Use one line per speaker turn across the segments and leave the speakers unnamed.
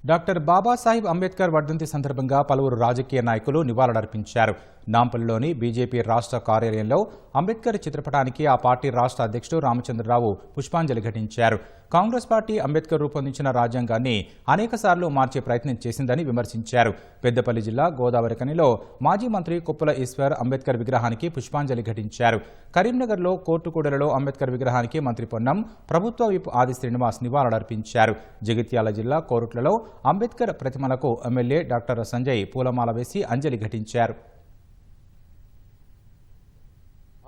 Doctor Babasaheb Ambedkar వర్ధంతి సందర్భంగా పలువురు రాజకీయ నాయకులు నివాళులర్పించారు. నాంపల్లిలోని బీజేపీ రాష్ట్ర కార్యాలయంలో అంబేద్కర్ చిత్రపటానికి ఆ పార్టీ రాష్ట్ర అధ్యక్షుడు రామచంద్రరావు పుష్పాంజలి ఘటించారు. కాంగ్రెస్ పార్టీ అంబేద్కర్ రూపొందించిన రాజ్యాంగాన్ని అనేకసార్లు మార్చే ప్రయత్నం చేసిందని విమర్శించారు. పెద్దపల్లి జిల్లా గోదావరిఖనిలో మాజీ మంత్రి కొప్పుల ఈశ్వర్ అంబేద్కర్ విగ్రహానికి పుష్పాంజలి ఘటించారు. కరీంనగర్లో కోర్టుకూడలలో అంబేద్కర్ విగ్రహానికి మంత్రి పొన్నం, ప్రభుత్వ విప్ ఆది శ్రీనివాస్ నివాళులర్పించారు. జగిత్యాల జిల్లా కోరుట్లలో అంబేద్కర్ ప్రతిమలకు ఎమ్మెల్యే డాక్టర్ సంజయ్ పూలమాల వేసి అంజలి ఘటించారు.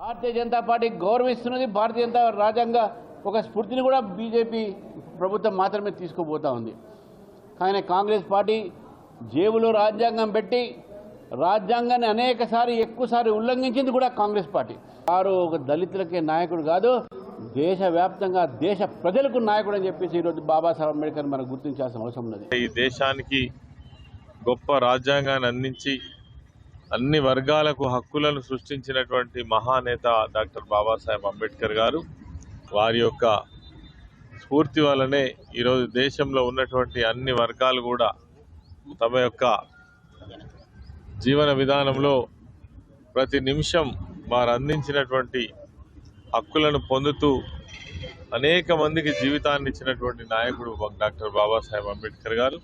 భారతీయ జనతా పార్టీ గౌరవిస్తున్నది. భారతీయ జనతా రాజ్యాంగ ఒక స్ఫూర్తిని కూడా బీజేపీ ప్రభుత్వం మాత్రమే తీసుకుపోతా ఉంది. కానీ కాంగ్రెస్ పార్టీ జేబులో రాజ్యాంగం పెట్టి రాజ్యాంగాన్ని అనేకసారి ఎక్కువసారి ఉల్లంఘించింది కూడా కాంగ్రెస్ పార్టీ. వారు ఒక దళితులకే నాయకుడు కాదు, దేశవ్యాప్తంగా దేశ ప్రజలకు నాయకుడు అని చెప్పేసి ఈరోజు బాబాసాహెబ్ అంబేద్కర్ మనం గుర్తించాల్సిన అవసరం ఉన్నది.
ఈ దేశానికి గొప్ప రాజ్యాంగాన్ని అందించి అన్ని వర్గాలకు హక్కులను సృష్టించినటువంటి మహానేత డాక్టర్ బాబాసాహెబ్ అంబేద్కర్ గారు, వారి యొక్క స్ఫూర్తి వల్లనే ఈరోజు దేశంలో ఉన్నటువంటి అన్ని వర్గాలు కూడా తమ యొక్క జీవన విధానంలో ప్రతి నిమిషం వారు అందించినటువంటి హక్కులను పొందుతూ అనేక మందికి జీవితాన్ని ఇచ్చినటువంటి నాయకుడు డాక్టర్ బాబాసాహెబ్ అంబేద్కర్ గారు.